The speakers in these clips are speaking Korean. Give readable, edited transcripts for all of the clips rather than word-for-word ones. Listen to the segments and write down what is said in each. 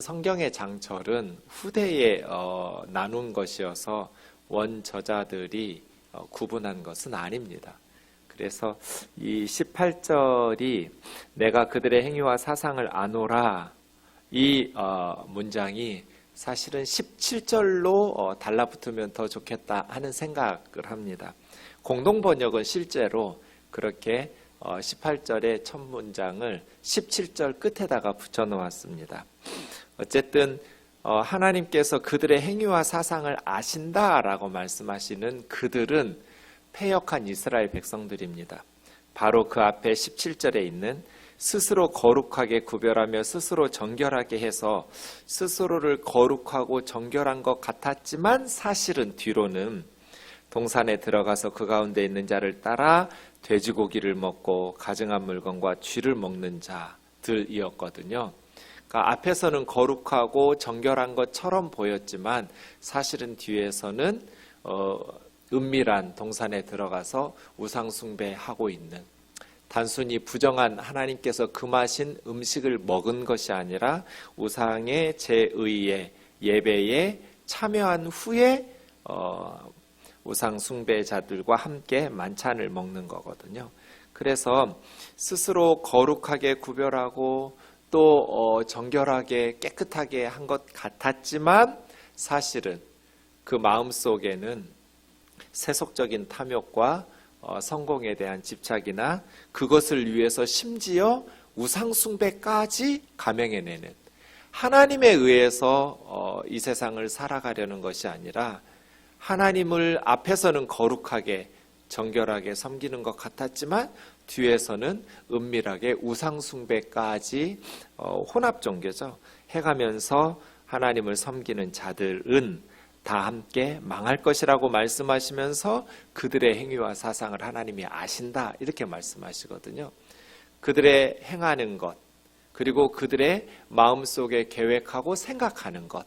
성경의 장철은 후대에 나눈 것이어서 원저자들이 구분한 것은 아닙니다. 그래서 이 18절이 내가 그들의 행위와 사상을 아노라 이 문장이 사실은 17절로 달라붙으면 더 좋겠다 하는 생각을 합니다. 공동번역은 실제로 그렇게 18절의 첫 문장을 17절 끝에다가 붙여놓았습니다. 어쨌든 하나님께서 그들의 행위와 사상을 아신다라고 말씀하시는 그들은 패역한 이스라엘 백성들입니다. 바로 그 앞에 17절에 있는 스스로 거룩하게 구별하며 스스로 정결하게 해서 스스로를 거룩하고 정결한 것 같았지만 사실은 뒤로는 동산에 들어가서 그 가운데 있는 자를 따라 돼지고기를 먹고 가증한 물건과 쥐를 먹는 자들이었거든요. 그러니까 앞에서는 거룩하고 정결한 것처럼 보였지만 사실은 뒤에서는 은밀한 동산에 들어가서 우상 숭배하고 있는, 단순히 부정한 하나님께서 금하신 음식을 먹은 것이 아니라 우상의 제의에 예배에 참여한 후에 우상 숭배자들과 함께 만찬을 먹는 거거든요. 그래서 스스로 거룩하게 구별하고 또 정결하게 깨끗하게 한 것 같았지만 사실은 그 마음속에는 세속적인 탐욕과 성공에 대한 집착이나 그것을 위해서 심지어 우상 숭배까지 감행해내는, 하나님에 의해서 이 세상을 살아가려는 것이 아니라 하나님을 앞에서는 거룩하게 정결하게 섬기는 것 같았지만 뒤에서는 은밀하게 우상 숭배까지 혼합 종교죠. 해가면서 하나님을 섬기는 자들은 다 함께 망할 것이라고 말씀하시면서 그들의 행위와 사상을 하나님이 아신다 이렇게 말씀하시거든요. 그들의 행하는 것, 그리고 그들의 마음속에 계획하고 생각하는 것,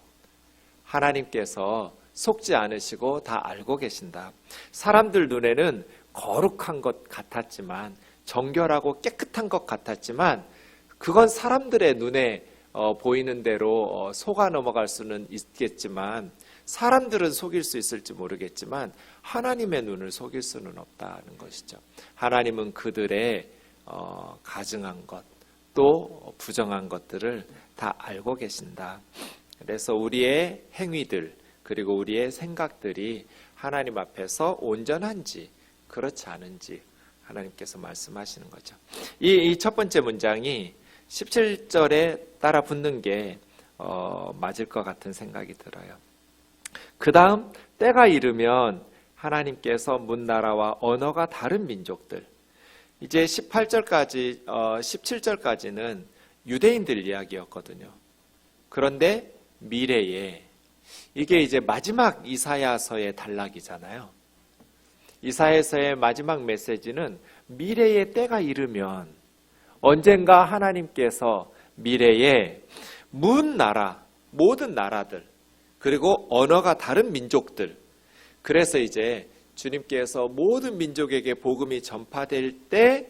하나님께서 속지 않으시고 다 알고 계신다. 사람들 눈에는 거룩한 것 같았지만, 정결하고 깨끗한 것 같았지만 그건 사람들의 눈에 보이는 대로 속아 넘어갈 수는 있겠지만, 사람들은 속일 수 있을지 모르겠지만 하나님의 눈을 속일 수는 없다는 것이죠. 하나님은 그들의 가증한 것, 또 부정한 것들을 다 알고 계신다. 그래서 우리의 행위들, 그리고 우리의 생각들이 하나님 앞에서 온전한지 그렇지 않은지 하나님께서 말씀하시는 거죠. 이 첫 번째 문장이 17절에 따라 붙는 게 맞을 것 같은 생각이 들어요. 그 다음 때가 이르면 하나님께서 문나라와 언어가 다른 민족들, 이제 18절까지 17절까지는 유대인들 이야기였거든요. 그런데 미래에, 이게 이제 마지막 이사야서의 단락이잖아요. 이사야서의 마지막 메시지는 미래의 때가 이르면 언젠가 하나님께서 미래에 문나라, 모든 나라들, 그리고 언어가 다른 민족들, 그래서 이제 주님께서 모든 민족에게 복음이 전파될 때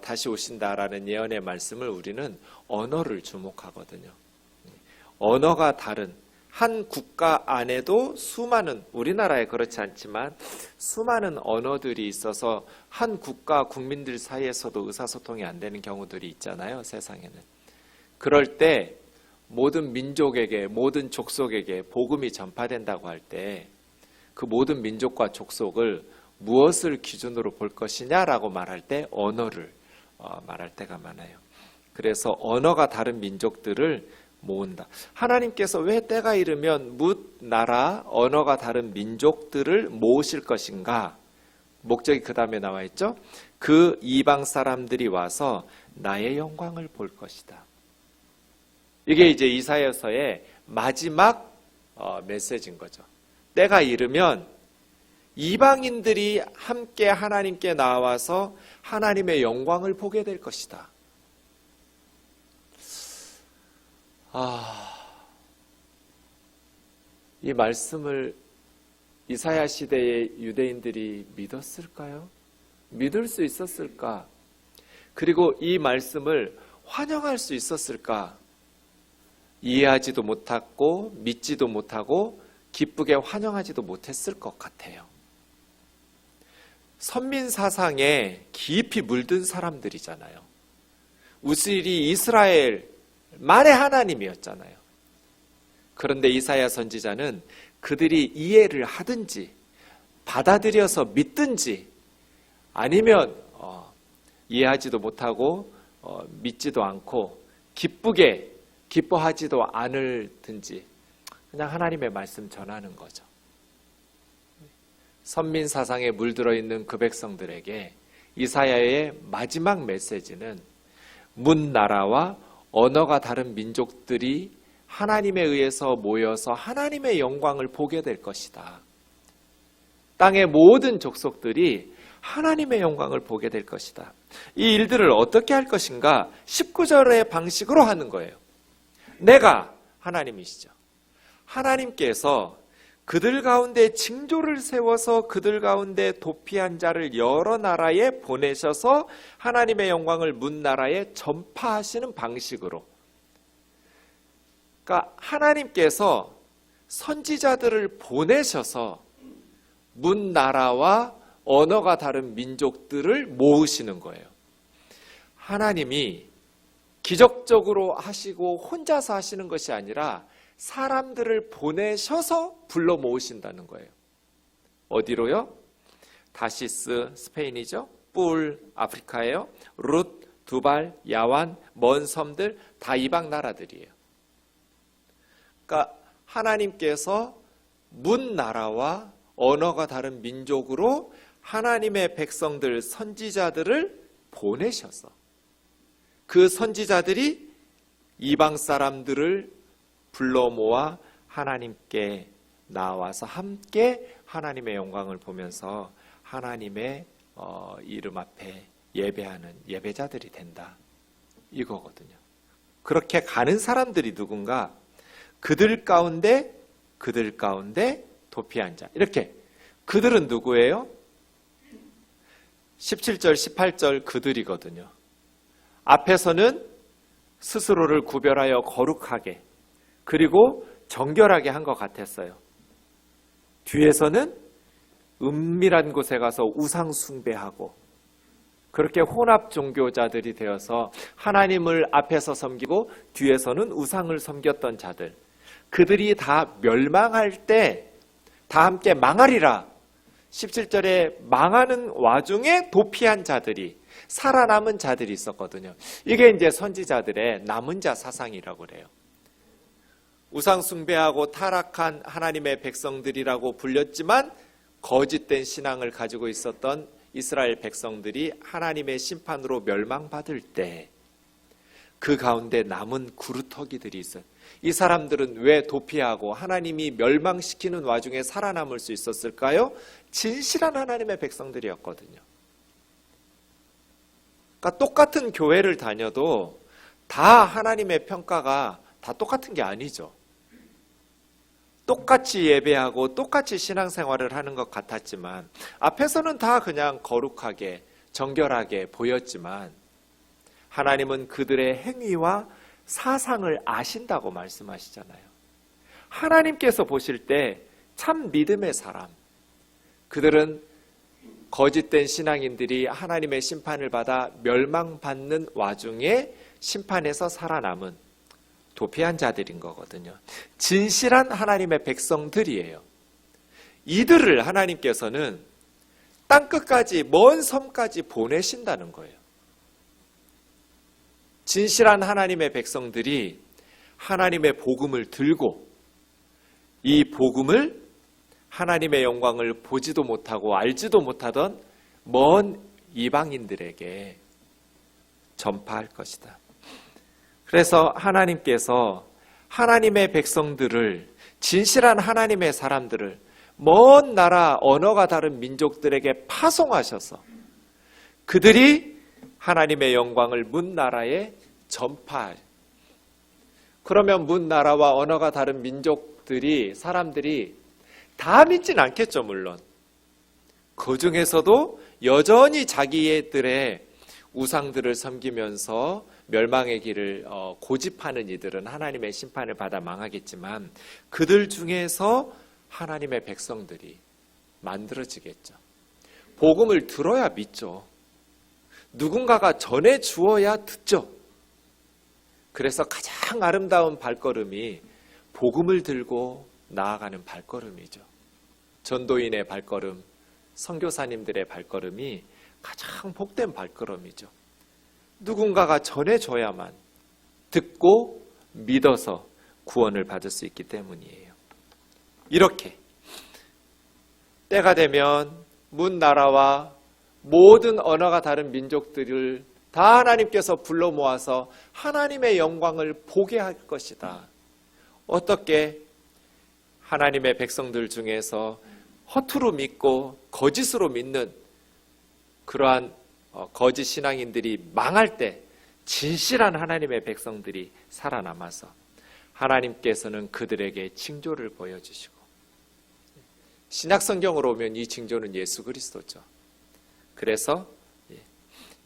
다시 오신다라는 예언의 말씀을 우리는 언어를 주목하거든요. 언어가 다른 한 국가 안에도 수많은, 우리나라에 그렇지 않지만 수많은 언어들이 있어서 한 국가 국민들 사이에서도 의사소통이 안 되는 경우들이 있잖아요, 세상에는. 그럴 때 모든 민족에게, 모든 족속에게 복음이 전파된다고 할 때 그 모든 민족과 족속을 무엇을 기준으로 볼 것이냐라고 말할 때 언어를 말할 때가 많아요. 그래서 언어가 다른 민족들을 모은다. 하나님께서 왜 때가 이르면 뭇 나라, 언어가 다른 민족들을 모으실 것인가? 목적이 그 다음에 나와 있죠. 그 이방 사람들이 와서 나의 영광을 볼 것이다. 이게 이제 이사야서의 마지막 메시지인 거죠. 때가 이르면 이방인들이 함께 하나님께 나와서 하나님의 영광을 보게 될 것이다. 이 말씀을 이사야 시대의 유대인들이 믿었을까요? 믿을 수 있었을까? 그리고 이 말씀을 환영할 수 있었을까? 이해하지도 못하고 믿지도 못하고 기쁘게 환영하지도 못했을 것 같아요. 선민 사상에 깊이 물든 사람들이잖아요. 우슬이 이스라엘만의 하나님이었잖아요. 그런데 이사야 선지자는 그들이 이해를 하든지 받아들여서 믿든지 아니면 이해하지도 못하고 믿지도 않고 기뻐하지도 않을든지 그냥 하나님의 말씀 전하는 거죠. 선민 사상에 물들어 있는 그 백성들에게 이사야의 마지막 메시지는 문 나라와 언어가 다른 민족들이 하나님에 의해서 모여서 하나님의 영광을 보게 될 것이다. 땅의 모든 족속들이 하나님의 영광을 보게 될 것이다. 이 일들을 어떻게 할 것인가? 19절의 방식으로 하는 거예요. 내가 하나님이시죠. 하나님께서 그들 가운데 징조를 세워서 그들 가운데 도피한 자를 여러 나라에 보내셔서 하나님의 영광을 문 나라에 전파하시는 방식으로. 그러니까 하나님께서 선지자들을 보내셔서 문 나라와 언어가 다른 민족들을 모으시는 거예요. 하나님이 기적적으로 하시고 혼자서 하시는 것이 아니라 사람들을 보내셔서 불러 모으신다는 거예요. 어디로요? 다시스, 스페인이죠. 뿔, 아프리카예요. 룻, 두발, 야완, 먼 섬들 다 이방 나라들이에요. 그러니까 하나님께서 문 나라와 언어가 다른 민족으로 하나님의 백성들, 선지자들을 보내셔서 그 선지자들이 이방 사람들을 불러 모아 하나님께 나와서 함께 하나님의 영광을 보면서 하나님의 이름 앞에 예배하는 예배자들이 된다. 이거거든요. 그렇게 가는 사람들이 누군가? 그들 가운데 도피한 자. 이렇게 그들은 누구예요? 17절, 18절 그들이거든요. 앞에서는 스스로를 구별하여 거룩하게 그리고 정결하게 한 것 같았어요. 뒤에서는 은밀한 곳에 가서 우상 숭배하고 그렇게 혼합 종교자들이 되어서 하나님을 앞에서 섬기고 뒤에서는 우상을 섬겼던 자들, 그들이 다 멸망할 때 다 함께 망하리라. 17절에 망하는 와중에 도피한 자들이, 살아남은 자들이 있었거든요. 이게 이제 선지자들의 남은 자 사상이라고 그래요. 우상 숭배하고 타락한 하나님의 백성들이라고 불렸지만 거짓된 신앙을 가지고 있었던 이스라엘 백성들이 하나님의 심판으로 멸망받을 때 그 가운데 남은 구루터기들이 있어요. 이 사람들은 왜 도피하고 하나님이 멸망시키는 와중에 살아남을 수 있었을까요? 진실한 하나님의 백성들이었거든요. 그러니까 똑같은 교회를 다녀도 다 하나님의 평가가 다 똑같은 게 아니죠. 똑같이 예배하고 똑같이 신앙생활을 하는 것 같았지만 앞에서는 다 그냥 거룩하게 정결하게 보였지만 하나님은 그들의 행위와 사상을 아신다고 말씀하시잖아요. 하나님께서 보실 때 참 믿음의 사람, 그들은 거짓된 신앙인들이 하나님의 심판을 받아 멸망받는 와중에 심판에서 살아남은 도피한 자들인 거거든요. 진실한 하나님의 백성들이에요. 이들을 하나님께서는 땅끝까지, 먼 섬까지 보내신다는 거예요. 진실한 하나님의 백성들이 하나님의 복음을 들고 이 복음을 하나님의 영광을 보지도 못하고 알지도 못하던 먼 이방인들에게 전파할 것이다. 그래서 하나님께서 하나님의 백성들을, 진실한 하나님의 사람들을 먼 나라, 언어가 다른 민족들에게 파송하셔서 그들이 하나님의 영광을 문 나라에 전파할. 그러면 문 나라와 언어가 다른 민족들이, 사람들이 다 믿진 않겠죠, 물론. 그 중에서도 여전히 자기들의 우상들을 섬기면서 멸망의 길을 고집하는 이들은 하나님의 심판을 받아 망하겠지만 그들 중에서 하나님의 백성들이 만들어지겠죠. 복음을 들어야 믿죠. 누군가가 전해 주어야 듣죠. 그래서 가장 아름다운 발걸음이 복음을 들고 나아가는 발걸음이죠. 전도인의 발걸음, 선교사님들의 발걸음이 가장 복된 발걸음이죠. 누군가가 전해줘야만 듣고 믿어서 구원을 받을 수 있기 때문이에요. 이렇게 때가 되면 문 나라와 모든 언어가 다른 민족들을 다 하나님께서 불러 모아서 하나님의 영광을 보게 할 것이다. 어떻게 하나님의 백성들 중에서 허투루 믿고 거짓으로 믿는 그러한 거짓 신앙인들이 망할 때 진실한 하나님의 백성들이 살아남아서 하나님께서는 그들에게 징조를 보여주시고, 신약 성경으로 오면 이 징조는 예수 그리스도죠. 그래서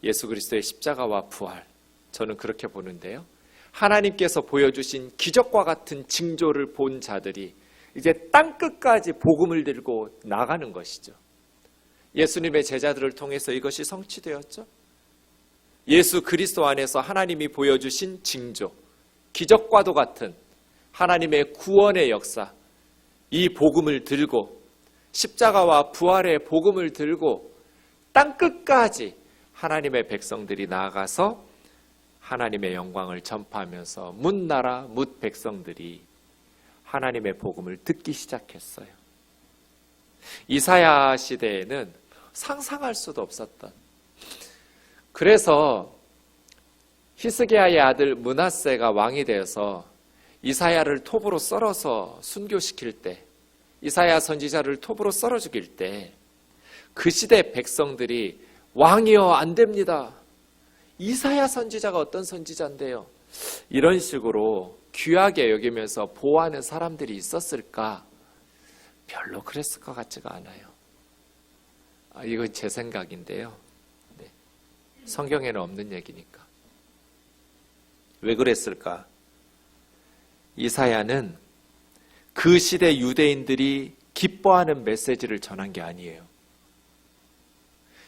예수 그리스도의 십자가와 부활, 저는 그렇게 보는데요. 하나님께서 보여주신 기적과 같은 징조를 본 자들이 이제 땅끝까지 복음을 들고 나가는 것이죠. 예수님의 제자들을 통해서 이것이 성취되었죠. 예수 그리스도 안에서 하나님이 보여주신 징조, 기적과도 같은 하나님의 구원의 역사, 이 복음을 들고 십자가와 부활의 복음을 들고 땅끝까지 하나님의 백성들이 나아가서 하나님의 영광을 전파하면서 뭇나라 뭇 백성들이 하나님의 복음을 듣기 시작했어요. 이사야 시대에는 상상할 수도 없었던, 그래서 히스기야의 아들 므낫세가 왕이 되어서 이사야를 톱으로 썰어서 순교시킬 때, 이사야 선지자를 톱으로 썰어 죽일 때 그 시대 백성들이 왕이여 안 됩니다. 이사야 선지자가 어떤 선지자인데요? 이런 식으로 귀하게 여기면서 보호하는 사람들이 있었을까? 별로 그랬을 것 같지가 않아요. 이건 제 생각인데요. 네. 성경에는 없는 얘기니까. 왜 그랬을까? 이사야는 그 시대 유대인들이 기뻐하는 메시지를 전한 게 아니에요.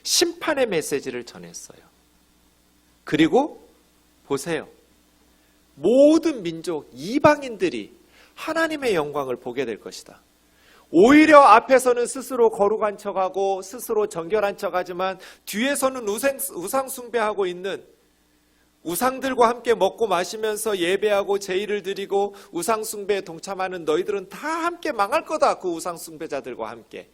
심판의 메시지를 전했어요. 그리고 보세요. 모든 민족, 이방인들이 하나님의 영광을 보게 될 것이다. 오히려 앞에서는 스스로 거룩한 척하고 스스로 정결한 척하지만 뒤에서는 우상 숭배하고 있는, 우상들과 함께 먹고 마시면서 예배하고 제의를 드리고 우상 숭배에 동참하는 너희들은 다 함께 망할 거다. 그 우상 숭배자들과 함께.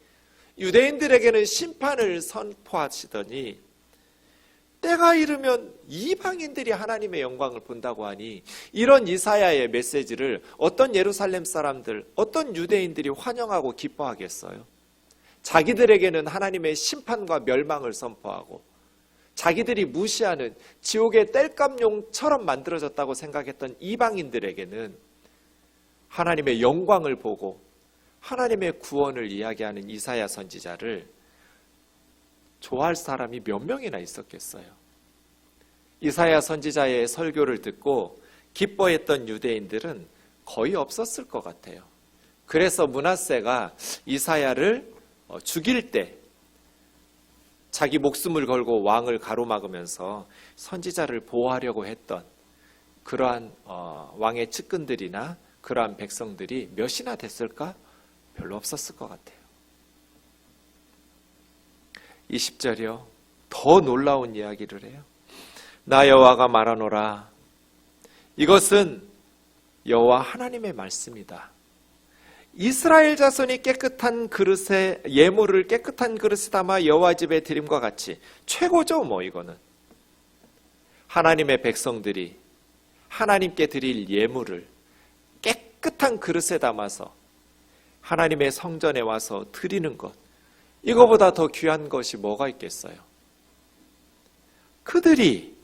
유대인들에게는 심판을 선포하시더니 때가 이르면 이방인들이 하나님의 영광을 본다고 하니 이런 이사야의 메시지를 어떤 예루살렘 사람들, 어떤 유대인들이 환영하고 기뻐하겠어요? 자기들에게는 하나님의 심판과 멸망을 선포하고 자기들이 무시하는 지옥의 땔감용처럼 만들어졌다고 생각했던 이방인들에게는 하나님의 영광을 보고 하나님의 구원을 이야기하는 이사야 선지자를 좋아할 사람이 몇 명이나 있었겠어요. 이사야 선지자의 설교를 듣고 기뻐했던 유대인들은 거의 없었을 것 같아요. 그래서 므낫세가 이사야를 죽일 때 자기 목숨을 걸고 왕을 가로막으면서 선지자를 보호하려고 했던 그러한 왕의 측근들이나 그러한 백성들이 몇이나 됐을까? 별로 없었을 것 같아요. 20절이요. 더 놀라운 이야기를 해요. 나 여호와가 말하노라. 이것은 여호와 하나님의 말씀이다. 이스라엘 자손이 깨끗한 그릇에 예물을 깨끗한 그릇에 담아 여호와 집에 드림과 같이 최고죠. 이거는 하나님의 백성들이 하나님께 드릴 예물을 깨끗한 그릇에 담아서 하나님의 성전에 와서 드리는 것, 이거보다 더 귀한 것이 뭐가 있겠어요? 그들이,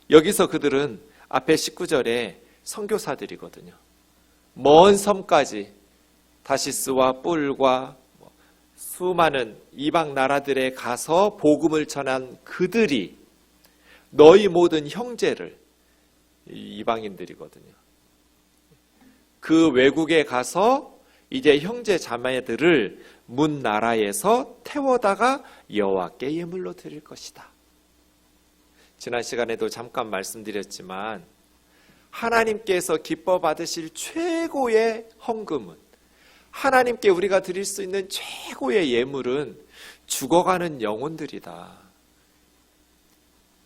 여기서 그들은 앞에 19절에 선교사들이거든요. 먼 섬까지 다시스와 뿔과 수많은 이방 나라들에 가서 복음을 전한 그들이 너희 모든 형제를 이방인들이거든요. 그 외국에 가서 이제 형제 자매들을 문 나라에서 태워다가 여호와께 예물로 드릴 것이다. 지난 시간에도 잠깐 말씀드렸지만 하나님께서 기뻐 받으실 최고의 헌금은, 하나님께 우리가 드릴 수 있는 최고의 예물은 죽어가는 영혼들이다.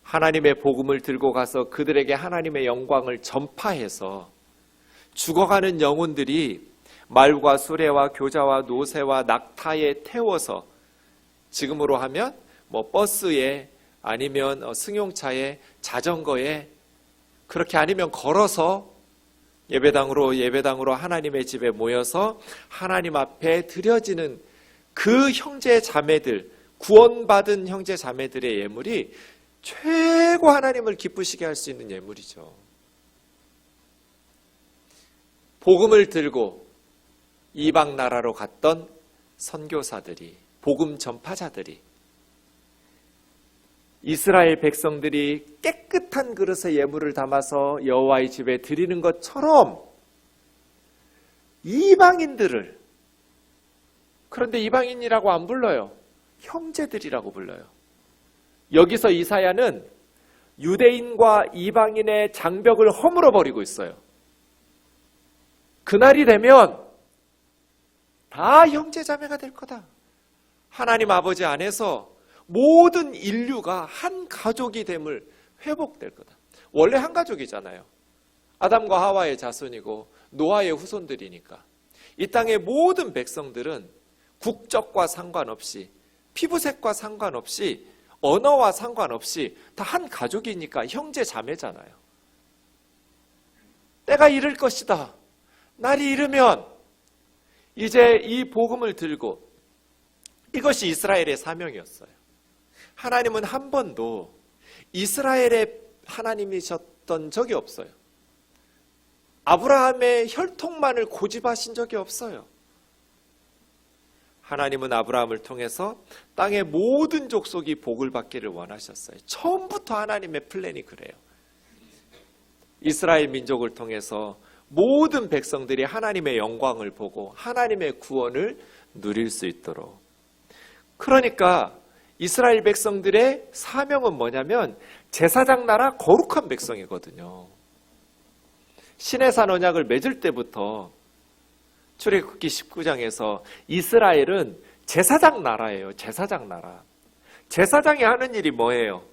하나님의 복음을 들고 가서 그들에게 하나님의 영광을 전파해서 죽어가는 영혼들이 말과 수레와 교자와 노새와 낙타에 태워서, 지금으로 하면 버스에 아니면 승용차에 자전거에, 그렇게 아니면 걸어서 예배당으로 하나님의 집에 모여서 하나님 앞에 드려지는 그 형제 자매들, 구원받은 형제 자매들의 예물이 최고 하나님을 기쁘시게 할 수 있는 예물이죠. 복음을 들고 이방 나라로 갔던 선교사들이, 복음 전파자들이, 이스라엘 백성들이 깨끗한 그릇에 예물을 담아서 여호와의 집에 드리는 것처럼 이방인들을, 그런데 이방인이라고 안 불러요. 형제들이라고 불러요. 여기서 이사야는 유대인과 이방인의 장벽을 허물어 버리고 있어요. 그날이 되면 다 형제자매가 될 거다. 하나님 아버지 안에서 모든 인류가 한 가족이 됨을 회복될 거다. 원래 한 가족이잖아요. 아담과 하와의 자손이고 노아의 후손들이니까. 이 땅의 모든 백성들은 국적과 상관없이, 피부색과 상관없이, 언어와 상관없이 다 한 가족이니까 형제 자매잖아요. 때가 이를 것이다. 날이 이르면 이제 이 복음을 들고, 이것이 이스라엘의 사명이었어요. 하나님은 한 번도 이스라엘의 하나님이셨던 적이 없어요. 아브라함의 혈통만을 고집하신 적이 없어요. 하나님은 아브라함을 통해서 땅의 모든 족속이 복을 받기를 원하셨어요. 처음부터 하나님의 플랜이 그래요. 이스라엘 민족을 통해서 모든 백성들이 하나님의 영광을 보고 하나님의 구원을 누릴 수 있도록. 그러니까 이스라엘 백성들의 사명은 뭐냐면 제사장 나라 거룩한 백성이거든요. 시내산 언약을 맺을 때부터 출애굽기 19장에서 이스라엘은 제사장 나라예요. 제사장 나라. 제사장이 하는 일이 뭐예요?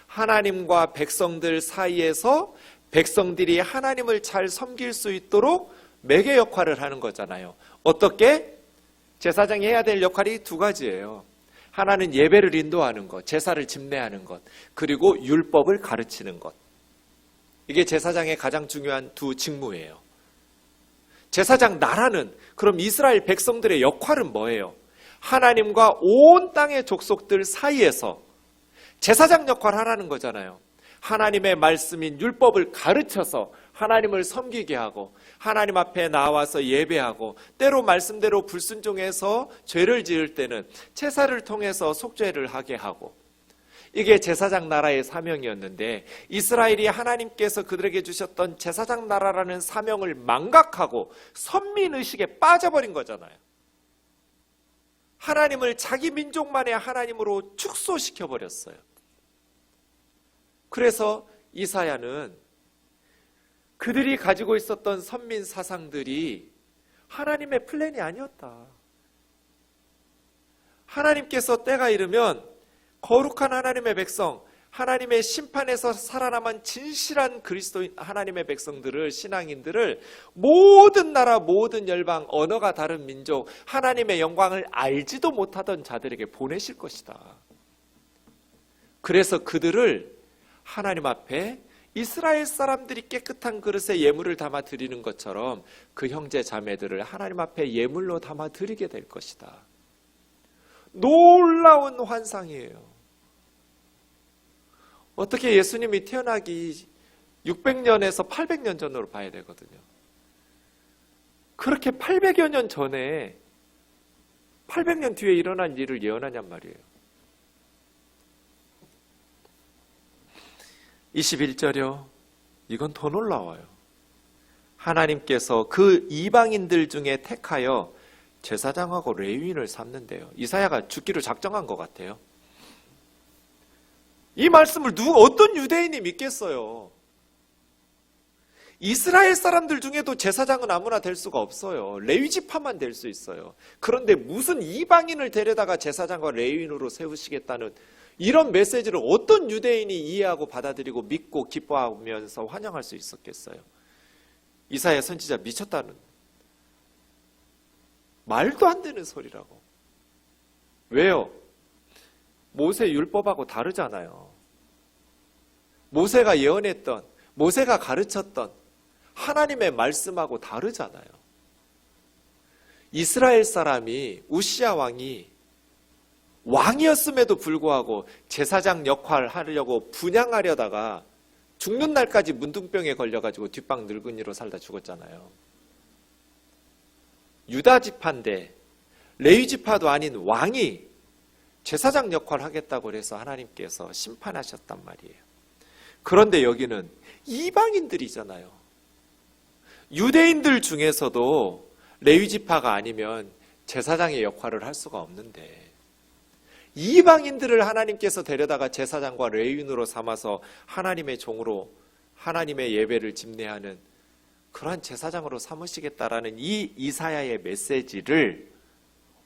하나님과 백성들 사이에서 백성들이 하나님을 잘 섬길 수 있도록 매개 역할을 하는 거잖아요. 어떻게? 제사장이 해야 될 역할이 두 가지예요. 하나는 예배를 인도하는 것, 제사를 집례하는 것, 그리고 율법을 가르치는 것. 이게 제사장의 가장 중요한 두 직무예요. 제사장 나라는, 그럼 이스라엘 백성들의 역할은 뭐예요? 하나님과 온 땅의 족속들 사이에서 제사장 역할을 하라는 거잖아요. 하나님의 말씀인 율법을 가르쳐서 하나님을 섬기게 하고, 하나님 앞에 나와서 예배하고, 때로 말씀대로 불순종해서 죄를 지을 때는 제사를 통해서 속죄를 하게 하고, 이게 제사장 나라의 사명이었는데 이스라엘이 하나님께서 그들에게 주셨던 제사장 나라라는 사명을 망각하고 선민의식에 빠져버린 거잖아요. 하나님을 자기 민족만의 하나님으로 축소시켜버렸어요. 그래서 이사야는 그들이 가지고 있었던 선민 사상들이 하나님의 플랜이 아니었다. 하나님께서 때가 이르면 거룩한 하나님의 백성, 하나님의 심판에서 살아남은 진실한 그리스도인 하나님의 백성들을, 신앙인들을 모든 나라, 모든 열방, 언어가 다른 민족, 하나님의 영광을 알지도 못하던 자들에게 보내실 것이다. 그래서 그들을 하나님 앞에 이스라엘 사람들이 깨끗한 그릇에 예물을 담아 드리는 것처럼 그 형제 자매들을 하나님 앞에 예물로 담아 드리게 될 것이다. 놀라운 환상이에요. 어떻게 예수님이 태어나기 600년에서 800년 전으로 봐야 되거든요. 그렇게 800여 년 전에 800년 뒤에 일어난 일을 예언하냔 말이에요. 21절이요. 이건 더 놀라워요. 하나님께서 그 이방인들 중에 택하여 제사장하고 레위인을 삼는데요. 이사야가 죽기로 작정한 것 같아요. 이 말씀을 어떤 유대인이 믿겠어요? 이스라엘 사람들 중에도 제사장은 아무나 될 수가 없어요. 레위 지파만 될 수 있어요. 그런데 무슨 이방인을 데려다가 제사장과 레위인으로 세우시겠다는 이런 메시지를 어떤 유대인이 이해하고 받아들이고 믿고 기뻐하면서 환영할 수 있었겠어요? 이사야 선지자 미쳤다는, 말도 안 되는 소리라고. 왜요? 모세 율법하고 다르잖아요. 모세가 예언했던, 모세가 가르쳤던 하나님의 말씀하고 다르잖아요. 이스라엘 사람이, 우시야 왕이 왕이었음에도 불구하고 제사장 역할을 하려고 분양하려다가 죽는 날까지 문둥병에 걸려가지고 뒷방 늙은이로 살다 죽었잖아요. 유다 지파인데 레위 지파도 아닌 왕이 제사장 역할을 하겠다고 해서 하나님께서 심판하셨단 말이에요. 그런데 여기는 이방인들이잖아요. 유대인들 중에서도 레위 지파가 아니면 제사장의 역할을 할 수가 없는데 이방인들을 하나님께서 데려다가 제사장과 레위인으로 삼아서 하나님의 종으로 하나님의 예배를 집례하는 그러한 제사장으로 삼으시겠다라는 이 이사야의 메시지를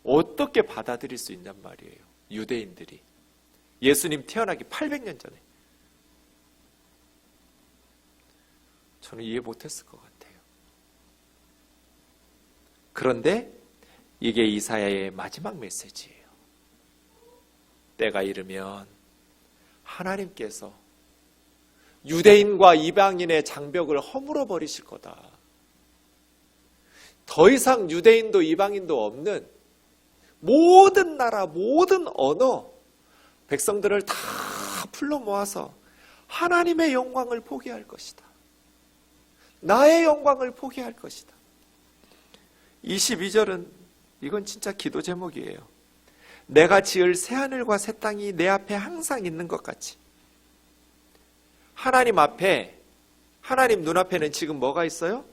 어떻게 받아들일 수 있냔 말이에요. 유대인들이. 예수님 태어나기 800년 전에. 저는 이해 못했을 것 같아요. 그런데 이게 이사야의 마지막 메시지예요. 때가 이르면 하나님께서 유대인과 이방인의 장벽을 허물어 버리실 거다. 더 이상 유대인도 이방인도 없는 모든 나라, 모든 언어, 백성들을 다 불러 모아서 하나님의 영광을 보게 할 것이다. 나의 영광을 보게 할 것이다. 22절은 이건 진짜 기도 제목이에요. 내가 지을 새하늘과 새 땅이 내 앞에 항상 있는 것 같이. 하나님 앞에, 하나님 눈앞에는 지금 뭐가 있어요?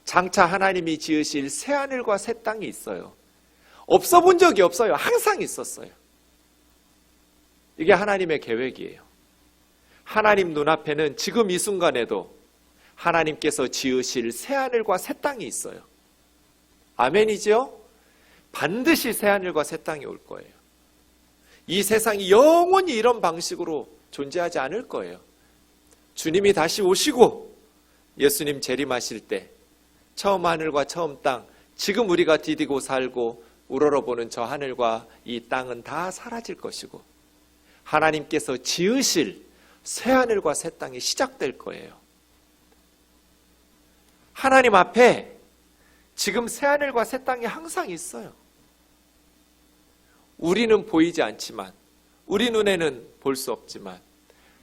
장차 하나님이 지으실 새하늘과 새 땅이 있어요. 없어 본 적이 없어요. 항상 있었어요. 이게 하나님의 계획이에요. 하나님 눈앞에는 지금 이 순간에도 하나님께서 지으실 새하늘과 새 땅이 있어요. 아멘이죠? 반드시 새하늘과 새 땅이 올 거예요. 이 세상이 영원히 이런 방식으로 존재하지 않을 거예요. 주님이 다시 오시고 예수님 재림하실 때 처음 하늘과 처음 땅, 지금 우리가 디디고 살고 우러러보는 저 하늘과 이 땅은 다 사라질 것이고 하나님께서 지으실 새하늘과 새 땅이 시작될 거예요. 하나님 앞에 지금 새하늘과 새 땅이 항상 있어요. 우리는 보이지 않지만, 우리 눈에는 볼 수 없지만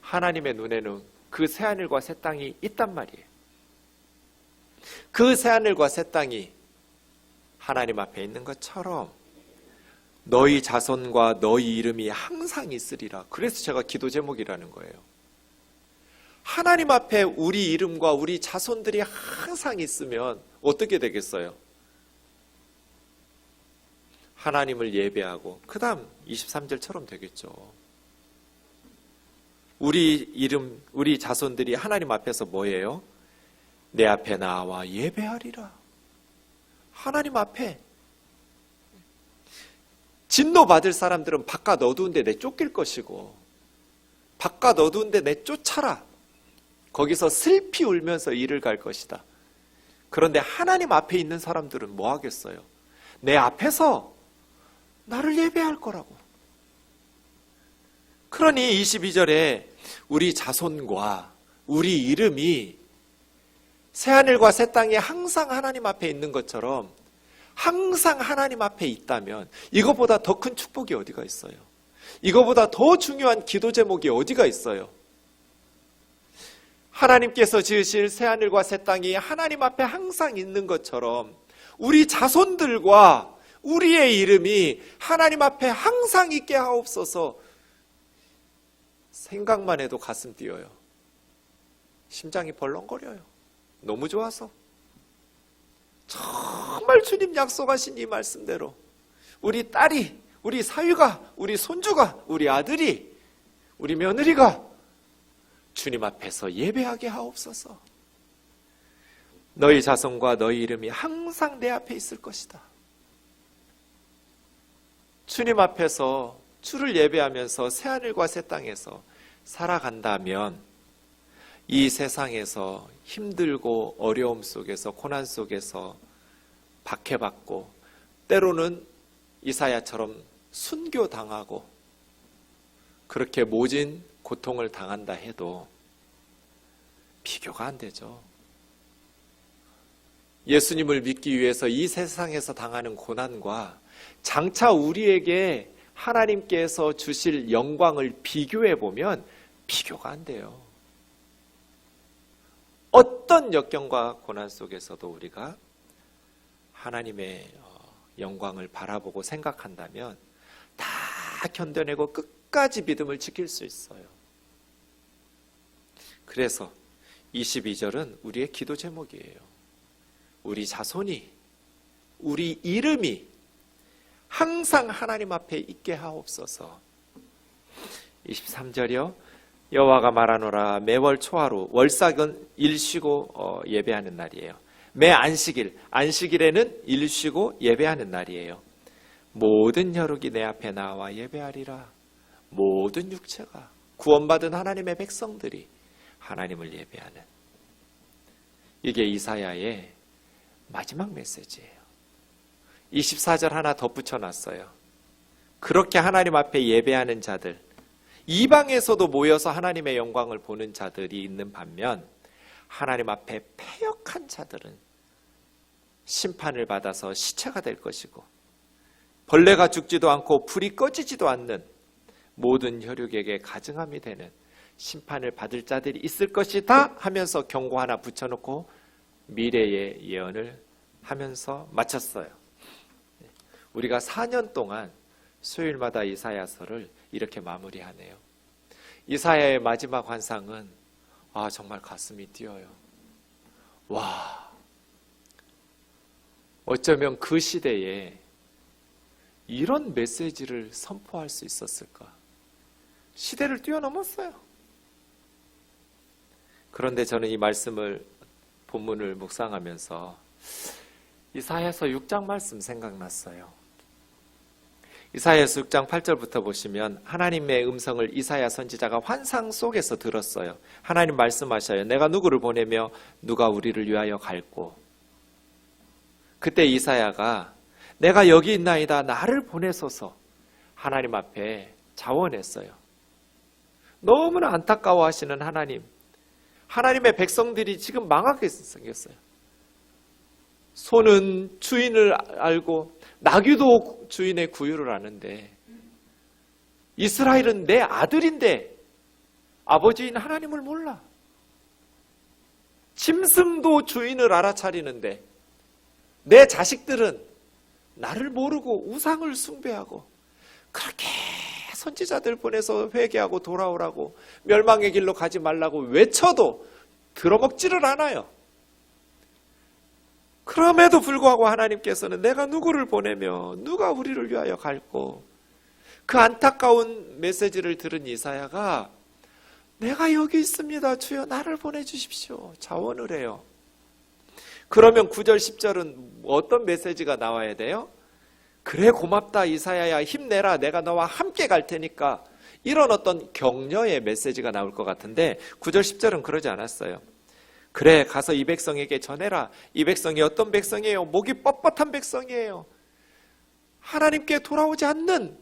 하나님의 눈에는 그 새하늘과 새 땅이 있단 말이에요. 그 새하늘과 새 땅이 하나님 앞에 있는 것처럼 너희 자손과 너희 이름이 항상 있으리라. 그래서 제가 기도 제목이라는 거예요. 하나님 앞에 우리 이름과 우리 자손들이 항상 있으면 어떻게 되겠어요? 하나님을 예배하고 그 다음 23절처럼 되겠죠. 우리 이름, 우리 자손들이 하나님 앞에서 뭐예요? 내 앞에 나와 예배하리라. 하나님 앞에 진노받을 사람들은 바깥 어두운데 내쫓길 것이고 바깥 어두운데 내쫓아라. 거기서 슬피 울면서 일을 갈 것이다. 그런데 하나님 앞에 있는 사람들은 뭐 하겠어요? 내 앞에서 나를 예배할 거라고. 그러니 22절에 우리 자손과 우리 이름이 새하늘과 새 땅에 항상 하나님 앞에 있는 것처럼 항상 하나님 앞에 있다면 이거보다 더 큰 축복이 어디가 있어요? 이거보다 더 중요한 기도 제목이 어디가 있어요? 하나님께서 지으실 새하늘과 새 땅이 하나님 앞에 항상 있는 것처럼 우리 자손들과 우리의 이름이 하나님 앞에 항상 있게 하옵소서. 생각만 해도 가슴 뛰어요. 심장이 벌렁거려요. 너무 좋아서. 정말 주님 약속하신 이 말씀대로 우리 딸이, 우리 사위가, 우리 손주가, 우리 아들이, 우리 며느리가 주님 앞에서 예배하게 하옵소서. 너희 자손과 너희 이름이 항상 내 앞에 있을 것이다. 주님 앞에서 주를 예배하면서 새하늘과 새 땅에서 살아간다면 이 세상에서 힘들고 어려움 속에서 고난 속에서 박해받고 때로는 이사야처럼 순교당하고 그렇게 모진 고통을 당한다 해도 비교가 안 되죠. 예수님을 믿기 위해서 이 세상에서 당하는 고난과 장차 우리에게 하나님께서 주실 영광을 비교해 보면 비교가 안 돼요. 어떤 역경과 고난 속에서도 우리가 하나님의 영광을 바라보고 생각한다면 다 견뎌내고 끝까지 믿음을 지킬 수 있어요. 그래서 22절은 우리의 기도 제목이에요. 우리 자손이, 우리 이름이 항상 하나님 앞에 있게 하옵소서. 23절이요. 여호와가 말하노라 매월 초하루 월삭은 일쉬고 예배하는 날이에요. 매 안식일에는 일쉬고 예배하는 날이에요. 모든 혈육이 내 앞에 나와 예배하리라. 모든 육체가 구원받은 하나님의 백성들이 하나님을 예배하는, 이게 이사야의 마지막 메시지예요. 24절 하나 덧붙여 놨어요. 그렇게 하나님 앞에 예배하는 자들, 이방에서도 모여서 하나님의 영광을 보는 자들이 있는 반면 하나님 앞에 패역한 자들은 심판을 받아서 시체가 될 것이고 벌레가 죽지도 않고 불이 꺼지지도 않는 모든 혈육에게 가증함이 되는 심판을 받을 자들이 있을 것이다 하면서 경고 하나 붙여놓고 미래의 예언을 하면서 마쳤어요. 우리가 4년 동안 수요일마다 이사야서를 이렇게 마무리하네요. 이사야의 마지막 환상은 정말 가슴이 뛰어요. 와, 어쩌면 그 시대에 이런 메시지를 선포할 수 있었을까? 시대를 뛰어넘었어요. 그런데 저는 이 말씀을, 본문을 묵상하면서 이사야서 6장 말씀 생각났어요. 이사야서 6장 8절부터 보시면 하나님의 음성을 이사야 선지자가 환상 속에서 들었어요. 하나님 말씀하셔요. 내가 누구를 보내며 누가 우리를 위하여 갈꼬. 그때 이사야가 내가 여기 있나이다 나를 보내소서 하나님 앞에 자원했어요. 너무나 안타까워하시는 하나님, 하나님의 백성들이 지금 망하게 생겼어요. 소는 주인을 알고 나귀도 주인의 구유를 아는데 이스라엘은 내 아들인데 아버지인 하나님을 몰라. 짐승도 주인을 알아차리는데 내 자식들은 나를 모르고 우상을 숭배하고 그렇게 선지자들 보내서 회개하고 돌아오라고 멸망의 길로 가지 말라고 외쳐도 들어먹지를 않아요. 그럼에도 불구하고 하나님께서는 내가 누구를 보내며 누가 우리를 위하여 갈꼬. 그 안타까운 메시지를 들은 이사야가 내가 여기 있습니다. 주여 나를 보내주십시오. 자원을 해요. 그러면 9절 10절은 어떤 메시지가 나와야 돼요? 그래 고맙다 이사야야 힘내라 내가 너와 함께 갈 테니까, 이런 어떤 격려의 메시지가 나올 것 같은데 9절 10절은 그러지 않았어요. 그래 가서 이 백성에게 전해라. 이 백성이 어떤 백성이에요? 목이 뻣뻣한 백성이에요. 하나님께 돌아오지 않는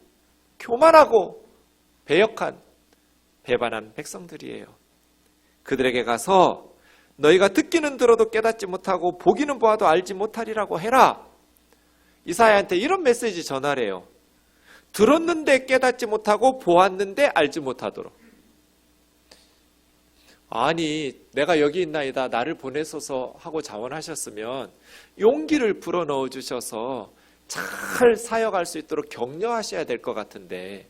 교만하고 배역한 배반한 백성들이에요. 그들에게 가서 너희가 듣기는 들어도 깨닫지 못하고 보기는 보아도 알지 못하리라고 해라. 이사야한테 이런 메시지 전하래요. 들었는데 깨닫지 못하고 보았는데 알지 못하도록. 아니 내가 여기 있나이다 나를 보내소서 하고 자원하셨으면 용기를 불어넣어 주셔서 잘 사역할 수 있도록 격려하셔야 될 것 같은데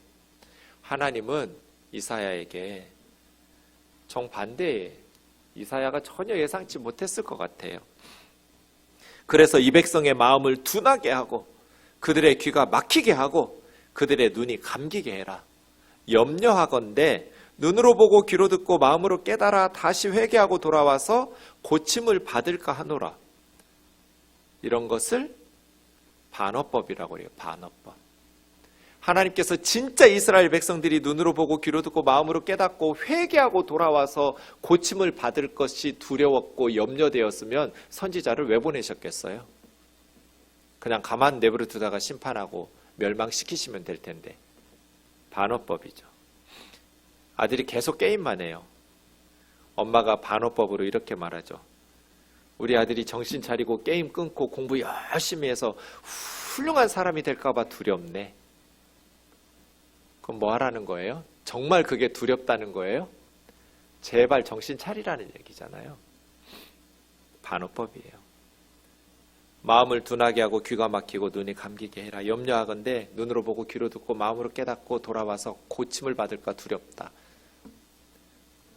하나님은 이사야에게 정반대의 이사야가 전혀 예상치 못했을 것 같아요. 그래서 이 백성의 마음을 둔하게 하고 그들의 귀가 막히게 하고 그들의 눈이 감기게 해라. 염려하건대 눈으로 보고 귀로 듣고 마음으로 깨달아 다시 회개하고 돌아와서 고침을 받을까 하노라. 이런 것을 반어법이라고 해요. 반어법. 하나님께서 진짜 이스라엘 백성들이 눈으로 보고 귀로 듣고 마음으로 깨닫고 회개하고 돌아와서 고침을 받을 것이 두려웠고 염려되었으면 선지자를 왜 보내셨겠어요? 그냥 가만 내버려 두다가 심판하고 멸망시키시면 될 텐데. 반어법이죠. 아들이 계속 게임만 해요. 엄마가 반어법으로 이렇게 말하죠. 우리 아들이 정신 차리고 게임 끊고 공부 열심히 해서 훌륭한 사람이 될까 봐 두렵네. 그럼 뭐 하라는 거예요? 정말 그게 두렵다는 거예요? 제발 정신 차리라는 얘기잖아요. 반어법이에요. 마음을 둔하게 하고 귀가 막히고 눈이 감기게 해라. 염려하건대 눈으로 보고 귀로 듣고 마음으로 깨닫고 돌아와서 고침을 받을까 두렵다.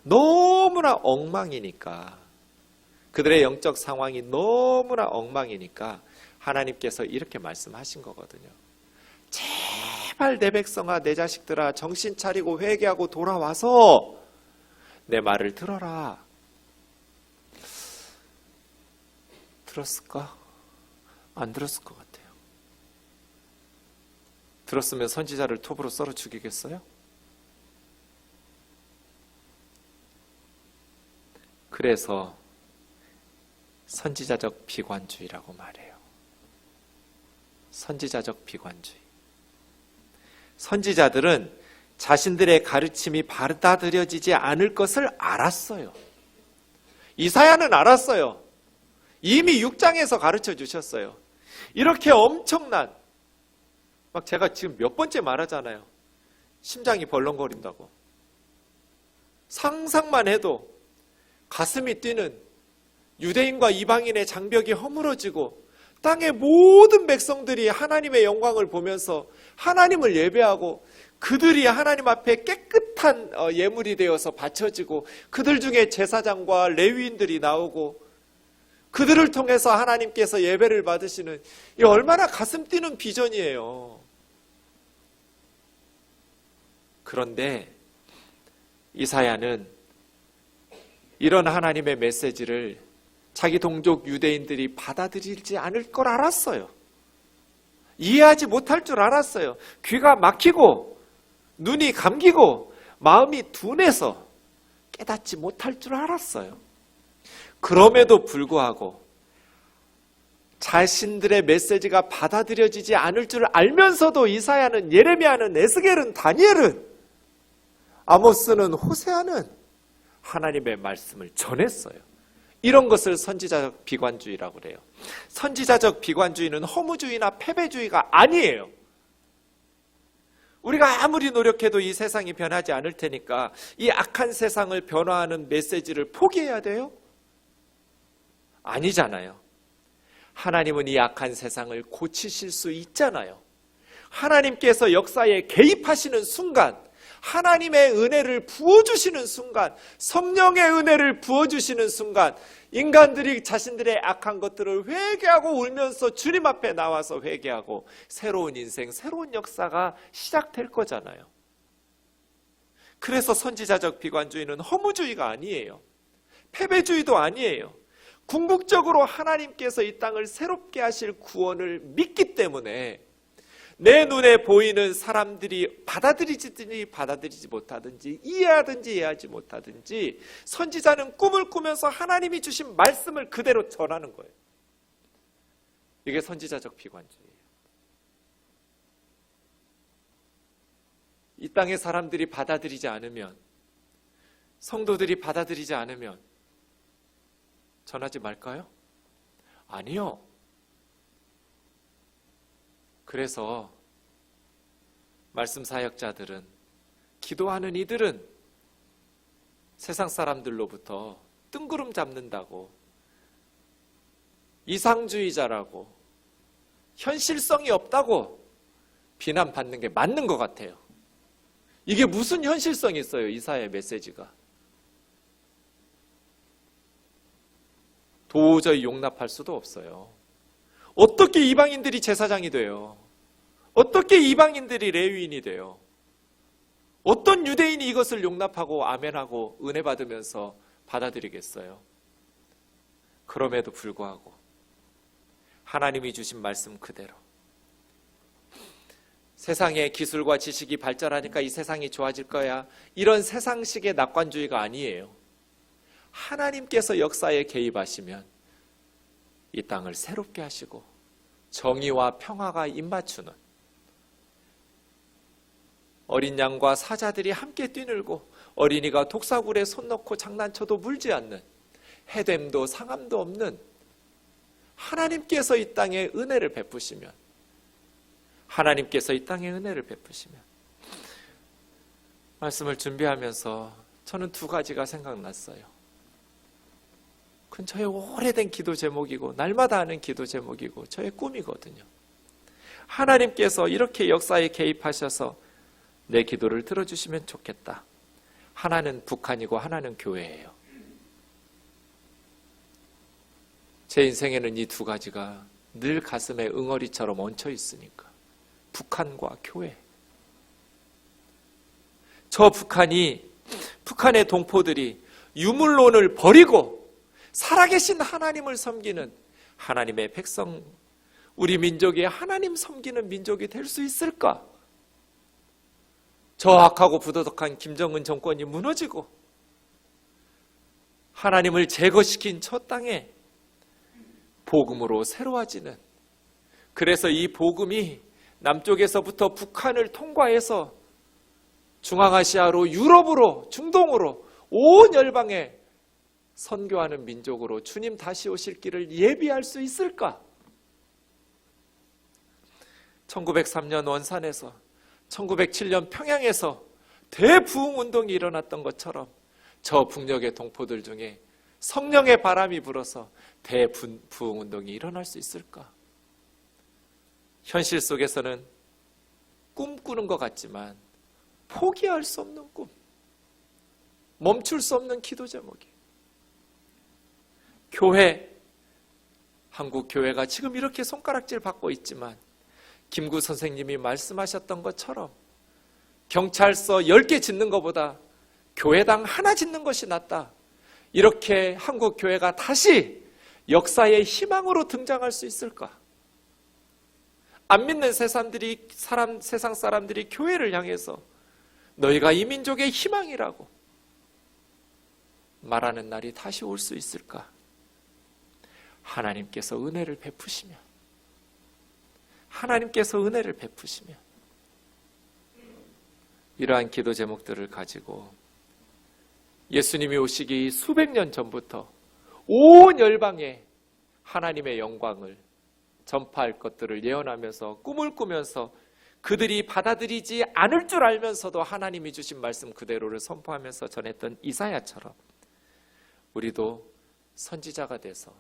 너무나 엉망이니까, 그들의 영적 상황이 너무나 엉망이니까 하나님께서 이렇게 말씀하신 거거든요. 제발 내 백성아, 내 자식들아, 정신 차리고 회개하고 돌아와서 내 말을 들어라. 들었을까? 안 들었을 것 같아요. 들었으면 선지자를 톱으로 썰어 죽이겠어요? 그래서 선지자적 비관주의라고 말해요. 선지자적 비관주의. 선지자들은 자신들의 가르침이 받아들여지지 않을 것을 알았어요. 이사야는 알았어요. 이미 6장에서 가르쳐 주셨어요. 이렇게 엄청난, 막 제가 지금 몇 번째 말하잖아요. 심장이 벌렁거린다고. 상상만 해도 가슴이 뛰는 유대인과 이방인의 장벽이 허물어지고 땅의 모든 백성들이 하나님의 영광을 보면서 하나님을 예배하고 그들이 하나님 앞에 깨끗한 예물이 되어서 바쳐지고 그들 중에 제사장과 레위인들이 나오고 그들을 통해서 하나님께서 예배를 받으시는, 이 얼마나 가슴 뛰는 비전이에요. 그런데 이사야는 이런 하나님의 메시지를 자기 동족 유대인들이 받아들이지 않을 걸 알았어요. 이해하지 못할 줄 알았어요. 귀가 막히고 눈이 감기고 마음이 둔해서 깨닫지 못할 줄 알았어요. 그럼에도 불구하고 자신들의 메시지가 받아들여지지 않을 줄 알면서도 이사야는, 예레미야는, 에스겔은, 다니엘은, 아모스는, 호세아는 하나님의 말씀을 전했어요. 이런 것을 선지자적 비관주의라고 그래요. 선지자적 비관주의는 허무주의나 패배주의가 아니에요. 우리가 아무리 노력해도 이 세상이 변하지 않을 테니까 이 악한 세상을 변화하는 메시지를 포기해야 돼요? 아니잖아요. 하나님은 이 악한 세상을 고치실 수 있잖아요. 하나님께서 역사에 개입하시는 순간, 하나님의 은혜를 부어주시는 순간, 성령의 은혜를 부어주시는 순간 인간들이 자신들의 악한 것들을 회개하고 울면서 주님 앞에 나와서 회개하고 새로운 인생, 새로운 역사가 시작될 거잖아요. 그래서 선지자적 비관주의는 허무주의가 아니에요. 패배주의도 아니에요. 궁극적으로 하나님께서 이 땅을 새롭게 하실 구원을 믿기 때문에 내 눈에 보이는 사람들이 받아들이든지 받아들이지 못하든지 이해하든지 이해하지 못하든지 선지자는 꿈을 꾸면서 하나님이 주신 말씀을 그대로 전하는 거예요. 이게 선지자적 비관주의예요. 이 땅의 사람들이 받아들이지 않으면, 성도들이 받아들이지 않으면 전하지 말까요? 아니요. 그래서 말씀 사역자들은, 기도하는 이들은 세상 사람들로부터 뜬구름 잡는다고, 이상주의자라고, 현실성이 없다고 비난받는 게 맞는 것 같아요. 이게 무슨 현실성이 있어요, 이사야의 메시지가. 도저히 용납할 수도 없어요. 어떻게 이방인들이 제사장이 돼요? 어떻게 이방인들이 레위인이 돼요? 어떤 유대인이 이것을 용납하고 아멘하고 은혜 받으면서 받아들이겠어요? 그럼에도 불구하고 하나님이 주신 말씀 그대로, 세상의 기술과 지식이 발전하니까 이 세상이 좋아질 거야, 이런 세상식의 낙관주의가 아니에요. 하나님께서 역사에 개입하시면 이 땅을 새롭게 하시고 정의와 평화가 입맞추는, 어린 양과 사자들이 함께 뛰놀고 어린이가 독사굴에 손 넣고 장난쳐도 물지 않는, 해됨도 상함도 없는 하나님께서 이 땅에 은혜를 베푸시면, 하나님께서 이 땅에 은혜를 베푸시면, 말씀을 준비하면서 저는 두 가지가 생각났어요. 그건 저의 오래된 기도 제목이고 날마다 하는 기도 제목이고 저의 꿈이거든요. 하나님께서 이렇게 역사에 개입하셔서 내 기도를 들어주시면 좋겠다. 하나는 북한이고 하나는 교회예요. 제 인생에는 이 두 가지가 늘 가슴에 응어리처럼 얹혀 있으니까. 북한과 교회. 저 북한의 동포들이 유물론을 버리고 살아계신 하나님을 섬기는 하나님의 백성, 우리 민족이 하나님 섬기는 민족이 될 수 있을까? 저 악하고 부도덕한 김정은 정권이 무너지고 하나님을 제거시킨 저 땅에 복음으로 새로워지는, 그래서 이 복음이 남쪽에서부터 북한을 통과해서 중앙아시아로, 유럽으로, 중동으로 온 열방에 선교하는 민족으로 주님 다시 오실 길을 예비할 수 있을까? 1903년 원산에서 1907년 평양에서 대부흥운동이 일어났던 것처럼 저 북녘의 동포들 중에 성령의 바람이 불어서 대부흥운동이 일어날 수 있을까? 현실 속에서는 꿈꾸는 것 같지만 포기할 수 없는 꿈, 멈출 수 없는 기도 제목이에요. 교회, 한국 교회가 지금 이렇게 손가락질 받고 있지만 김구 선생님이 말씀하셨던 것처럼 경찰서 10개 짓는 것보다 교회당 하나 짓는 것이 낫다. 이렇게 한국 교회가 다시 역사의 희망으로 등장할 수 있을까? 안 믿는 세상 사람들이 교회를 향해서 너희가 이 민족의 희망이라고 말하는 날이 다시 올 수 있을까? 하나님께서 은혜를 베푸시면, 하나님께서 은혜를 베푸시면 이러한 기도 제목들을 가지고 예수님이 오시기 수백 년 전부터 온 열방에 하나님의 영광을 전파할 것들을 예언하면서 꿈을 꾸면서 그들이 받아들이지 않을 줄 알면서도 하나님이 주신 말씀 그대로를 선포하면서 전했던 이사야처럼 우리도 선지자가 돼서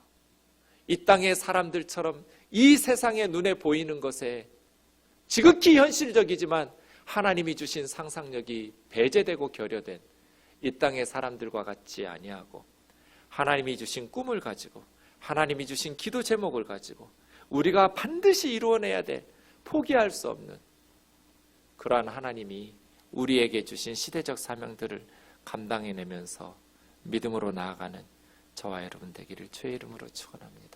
이 땅의 사람들처럼 이 세상의 눈에 보이는 것에 지극히 현실적이지만 하나님이 주신 상상력이 배제되고 결여된 이 땅의 사람들과 같지 아니하고 하나님이 주신 꿈을 가지고 하나님이 주신 기도 제목을 가지고 우리가 반드시 이루어내야 될, 포기할 수 없는 그러한 하나님이 우리에게 주신 시대적 사명들을 감당해내면서 믿음으로 나아가는 저와 여러분 되기를 주의 이름으로 축원합니다.